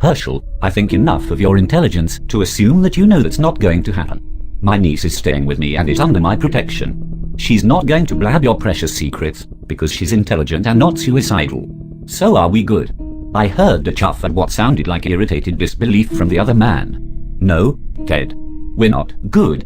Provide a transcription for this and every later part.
Herschel, I think enough of your intelligence to assume that you know that's not going to happen. My niece is staying with me and is under my protection. She's not going to blab your precious secrets, because she's intelligent and not suicidal. So are we good? I heard the chuff at what sounded like irritated disbelief from the other man. No, Ted. We're not good.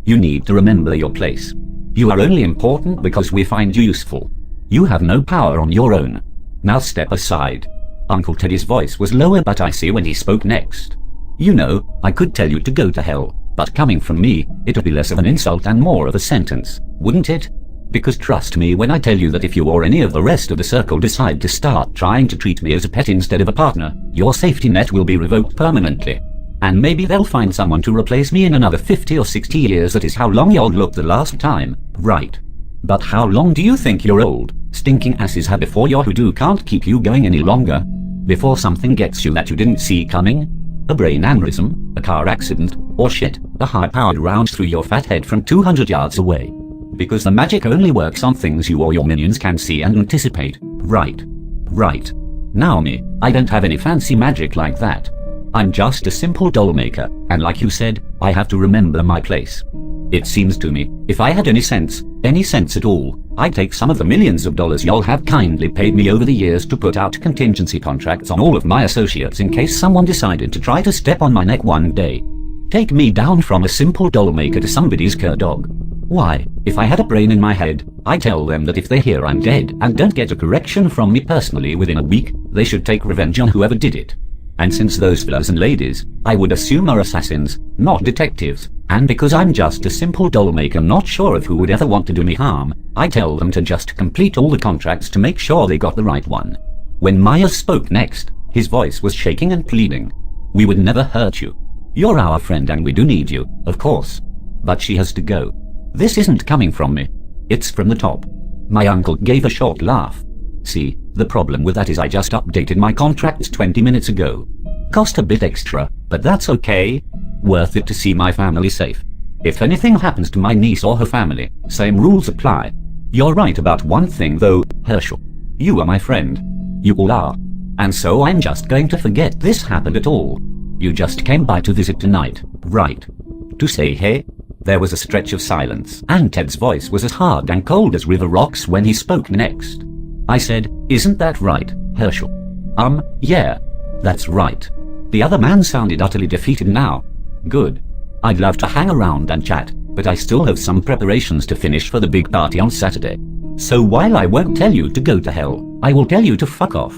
You need to remember your place. You are only important because we find you useful. You have no power on your own. Now step aside. Uncle Teddy's voice was lower but icy when he spoke next. You know, I could tell you to go to hell, but coming from me, it would be less of an insult and more of a sentence, wouldn't it? Because trust me when I tell you that if you or any of the rest of the circle decide to start trying to treat me as a pet instead of a partner, your safety net will be revoked permanently. And maybe they'll find someone to replace me in another 50 or 60 years. That is how long y'all looked the last time, right? But how long do you think your old, stinking asses have before your hoodoo can't keep you going any longer? Before something gets you that you didn't see coming? A brain aneurysm, a car accident, or shit, a high-powered round through your fat head from 200 yards away. Because the magic only works on things you or your minions can see and anticipate, right? Right. Now me, I don't have any fancy magic like that. I'm just a simple doll maker, and like you said, I have to remember my place. It seems to me, if I had any sense at all, I'd take some of the millions of dollars y'all have kindly paid me over the years to put out contingency contracts on all of my associates in case someone decided to try to step on my neck one day. Take me down from a simple doll maker to somebody's cur dog. Why, if I had a brain in my head, I'd tell them that if they hear I'm dead and don't get a correction from me personally within a week, they should take revenge on whoever did it. And since those fellas and ladies, I would assume are assassins, not detectives, and because I'm just a simple doll maker not sure of who would ever want to do me harm, I tell them to just complete all the contracts to make sure they got the right one. When Myers spoke next, his voice was shaking and pleading. We would never hurt you. You're our friend and we do need you, of course. But she has to go. This isn't coming from me. It's from the top. My uncle gave a short laugh. See, the problem with that is I just updated my contracts 20 minutes ago. Cost a bit extra, but that's okay. Worth it to see my family safe. If anything happens to my niece or her family, same rules apply. You're right about one thing though, Herschel. You are my friend. You all are. And so I'm just going to forget this happened at all. You just came by to visit tonight, right? To say hey? There was a stretch of silence, and Ted's voice was as hard and cold as river rocks when he spoke next. I said, isn't that right, Herschel? Yeah. That's right. The other man sounded utterly defeated now. Good. I'd love to hang around and chat, but I still have some preparations to finish for the big party on Saturday. So while I won't tell you to go to hell, I will tell you to fuck off.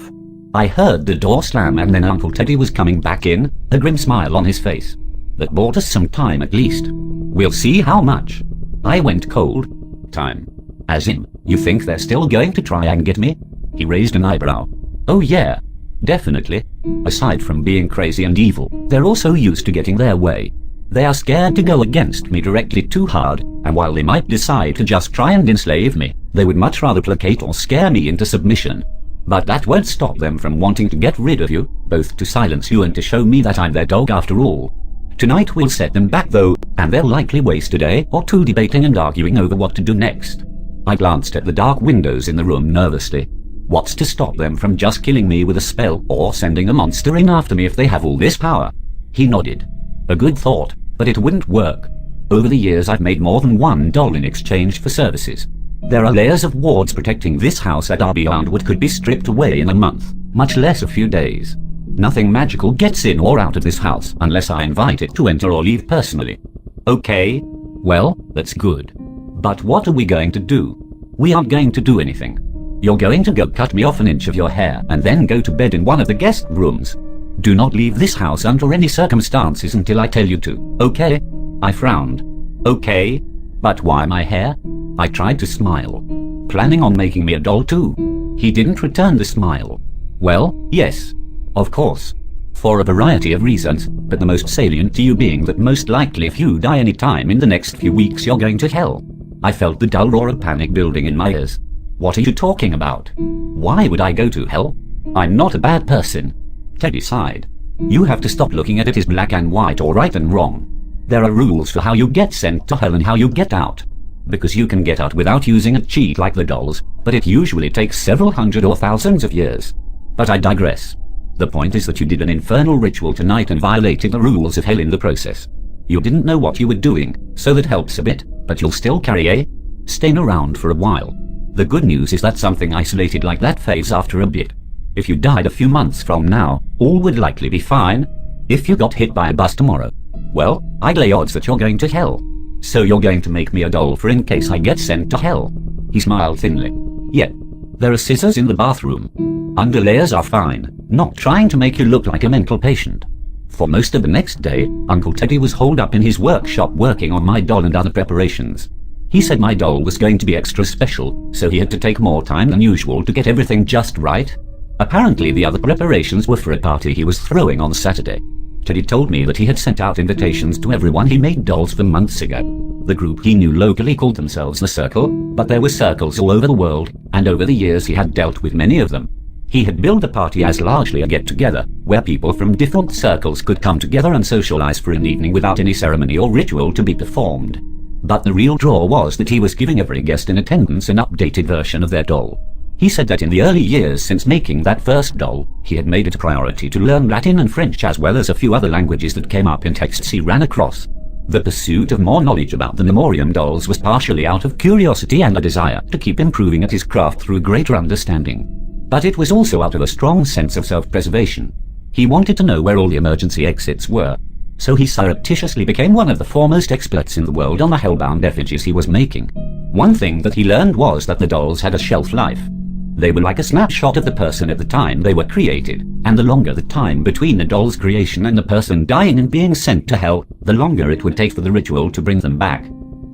I heard the door slam and then Uncle Teddy was coming back in, a grim smile on his face. That bought us some time at least. We'll see how much. I went cold. Time. As in, you think they're still going to try and get me? He raised an eyebrow. Oh yeah. Definitely. Aside from being crazy and evil, they're also used to getting their way. They are scared to go against me directly too hard, and while they might decide to just try and enslave me, they would much rather placate or scare me into submission. But that won't stop them from wanting to get rid of you, both to silence you and to show me that I'm their dog after all. Tonight we'll set them back though, and they'll likely waste a day or two debating and arguing over what to do next. I glanced at the dark windows in the room nervously. What's to stop them from just killing me with a spell or sending a monster in after me if they have all this power? He nodded. A good thought, but it wouldn't work. Over the years I've made more than $1 in exchange for services. There are layers of wards protecting this house that are beyond what could be stripped away in a month, much less a few days. Nothing magical gets in or out of this house unless I invite it to enter or leave personally. Okay, well, that's good. But what are we going to do? We aren't going to do anything. You're going to go cut me off an inch of your hair and then go to bed in one of the guest rooms. Do not leave this house under any circumstances until I tell you to, okay? I frowned. Okay, but why my hair? I tried to smile. Planning on making me a doll too? He didn't return the smile. Well, yes. Of course. For a variety of reasons, but the most salient to you being that most likely if you die any time in the next few weeks you're going to hell. I felt the dull roar of panic building in my ears. What are you talking about? Why would I go to hell? I'm not a bad person. Teddy sighed. You have to stop looking at it as black and white or right and wrong. There are rules for how you get sent to hell and how you get out. Because you can get out without using a cheat like the dolls, but it usually takes several hundred or thousands of years. But I digress. The point is that you did an infernal ritual tonight and violated the rules of hell in the process. You didn't know what you were doing, so that helps a bit, but you'll still carry a stain around for a while. The good news is that something isolated like that fades after a bit. If you died a few months from now, all would likely be fine. If you got hit by a bus tomorrow, well, I'd lay odds that you're going to hell. So you're going to make me a doll for in case I get sent to hell. He smiled thinly. Yet, there are scissors in the bathroom. Underlayers are fine, not trying to make you look like a mental patient. For most of the next day, Uncle Teddy was holed up in his workshop working on my doll and other preparations. He said my doll was going to be extra special, so he had to take more time than usual to get everything just right. Apparently the other preparations were for a party he was throwing on Saturday. Teddy told me that he had sent out invitations to everyone he made dolls for months ago. The group he knew locally called themselves The Circle, but there were circles all over the world, and over the years he had dealt with many of them. He had billed the party as largely a get-together, where people from different circles could come together and socialize for an evening without any ceremony or ritual to be performed. But the real draw was that he was giving every guest in attendance an updated version of their doll. He said that in the early years since making that first doll, he had made it a priority to learn Latin and French as well as a few other languages that came up in texts he ran across. The pursuit of more knowledge about the memoriam dolls was partially out of curiosity and a desire to keep improving at his craft through greater understanding. But it was also out of a strong sense of self-preservation. He wanted to know where all the emergency exits were, so he surreptitiously became one of the foremost experts in the world on the hellbound effigies he was making. One thing that he learned was that the dolls had a shelf life. They were like a snapshot of the person at the time they were created, and the longer the time between the doll's creation and the person dying and being sent to hell, the longer it would take for the ritual to bring them back.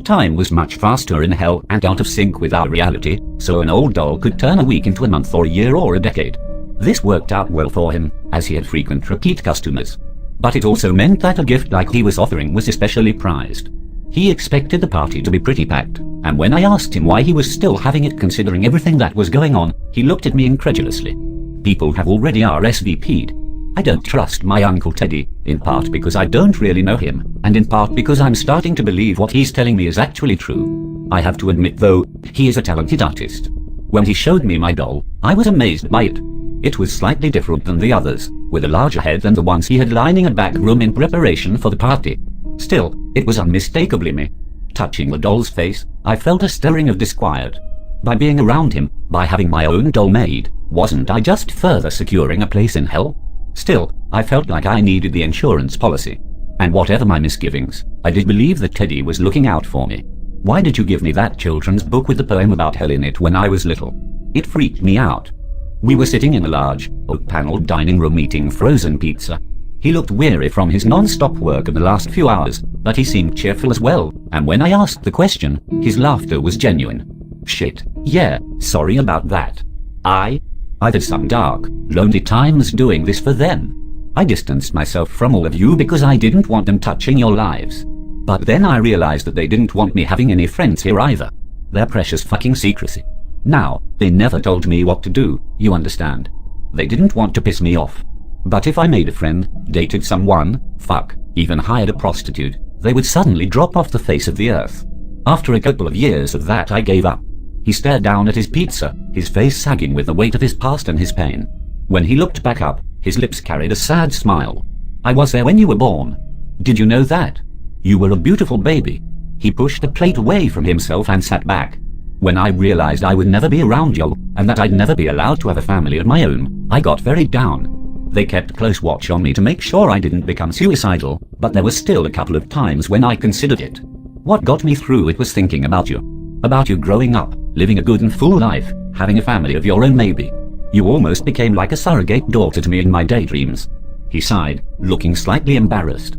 Time was much faster in hell and out of sync with our reality, so an old doll could turn a week into a month or a year or a decade. This worked out well for him, as he had frequent repeat customers. But it also meant that a gift like he was offering was especially prized. He expected the party to be pretty packed, and when I asked him why he was still having it considering everything that was going on, he looked at me incredulously. People have already RSVP'd. I don't trust my Uncle Teddy, in part because I don't really know him, and in part because I'm starting to believe what he's telling me is actually true. I have to admit though, he is a talented artist. When he showed me my doll, I was amazed by it. It was slightly different than the others, with a larger head than the ones he had lining a back room in preparation for the party. Still, it was unmistakably me. Touching the doll's face, I felt a stirring of disquiet. By being around him, by having my own doll made, wasn't I just further securing a place in hell? Still, I felt like I needed the insurance policy. And whatever my misgivings, I did believe that Teddy was looking out for me. Why did you give me that children's book with the poem about hell in it when I was little? It freaked me out. We were sitting in a large, oak-paneled dining room eating frozen pizza. He looked weary from his non-stop work of the last few hours, but he seemed cheerful as well, and when I asked the question, his laughter was genuine. Shit, yeah, sorry about that. I've had some dark, lonely times doing this for them. I distanced myself from all of you because I didn't want them touching your lives. But then I realized that they didn't want me having any friends here either. Their precious fucking secrecy. Now, they never told me what to do, you understand. They didn't want to piss me off. But if I made a friend, dated someone, even hired a prostitute, they would suddenly drop off the face of the earth. After a couple of years of that I gave up. He stared down at his pizza, his face sagging with the weight of his past and his pain. When he looked back up, his lips carried a sad smile. I was there when you were born. Did you know that? You were a beautiful baby. He pushed the plate away from himself and sat back. When I realized I would never be around you, and that I'd never be allowed to have a family of my own, I got very down. They kept close watch on me to make sure I didn't become suicidal, but there was still a couple of times when I considered it. What got me through it was thinking about you. About you growing up, living a good and full life, having a family of your own maybe. You almost became like a surrogate daughter to me in my daydreams. He sighed, looking slightly embarrassed.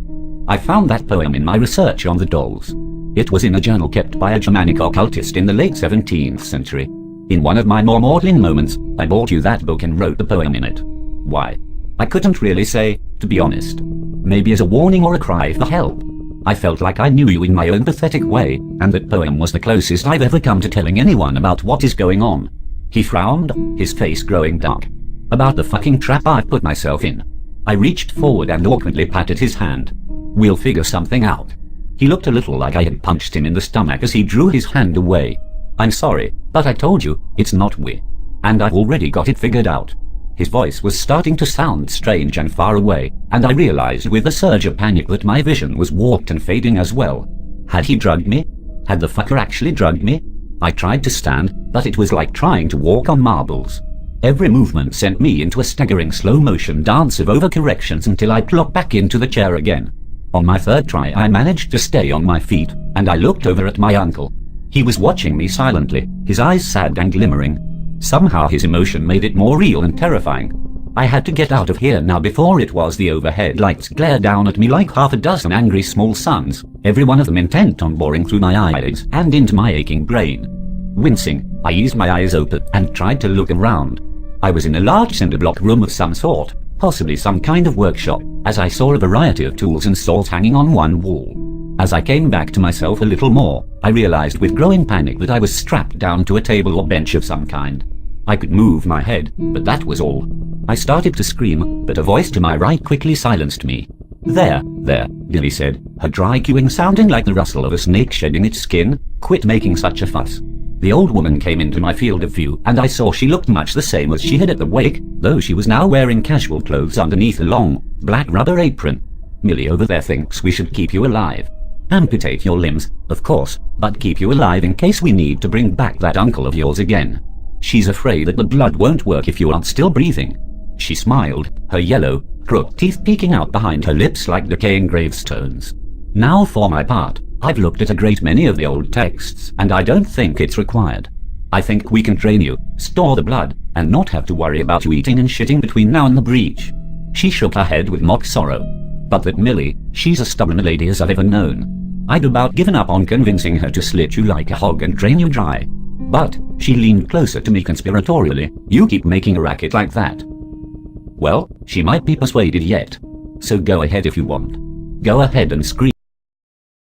I found that poem in my research on the dolls. It was in a journal kept by a Germanic occultist in the late 17th century. In one of my more maudlin moments, I bought you that book and wrote the poem in it. Why? I couldn't really say, to be honest. Maybe as a warning or a cry for help. I felt like I knew you in my own pathetic way, and that poem was the closest I've ever come to telling anyone about what is going on. He frowned, his face growing dark. About the fucking trap I've put myself in. I reached forward and awkwardly patted his hand. We'll figure something out. He looked a little like I had punched him in the stomach as he drew his hand away. I'm sorry, but I told you, it's not we. And I've already got it figured out. His voice was starting to sound strange and far away, and I realized with a surge of panic that my vision was warped and fading as well. Had he drugged me? Had the fucker actually drugged me? I tried to stand, but it was like trying to walk on marbles. Every movement sent me into a staggering slow-motion dance of overcorrections until I plopped back into the chair again. On my third try I managed to stay on my feet, and I looked over at my uncle. He was watching me silently, his eyes sad and glimmering. Somehow his emotion made it more real and terrifying. I had to get out of here now before it was the overhead lights glared down at me like half a dozen angry small suns, every one of them intent on boring through my eyelids and into my aching brain. Wincing, I eased my eyes open and tried to look around. I was in a large cinder block room of some sort, possibly some kind of workshop, as I saw a variety of tools and saws hanging on one wall. As I came back to myself a little more, I realized with growing panic that I was strapped down to a table or bench of some kind. I could move my head, but that was all. I started to scream, but a voice to my right quickly silenced me. There, Billy said, her dry cooing sounding like the rustle of a snake shedding its skin. Quit making such a fuss. The old woman came into my field of view, and I saw she looked much the same as she had at the wake, though she was now wearing casual clothes underneath a long, black rubber apron. Millie over there thinks we should keep you alive. Amputate your limbs, of course, but keep you alive in case we need to bring back that uncle of yours again. She's afraid that the blood won't work if you aren't still breathing. She smiled, her yellow, crooked teeth peeking out behind her lips like decaying gravestones. Now for my part, I've looked at a great many of the old texts, and I don't think it's required. I think we can train you, store the blood, and not have to worry about you eating and shitting between now and the breach. She shook her head with mock sorrow. But that Millie, she's as stubborn a lady as I've ever known. I'd about given up on convincing her to slit you like a hog and drain you dry. But she leaned closer to me conspiratorially. You keep making a racket like that. Well, she might be persuaded yet. So go ahead if you want. Go ahead and scream.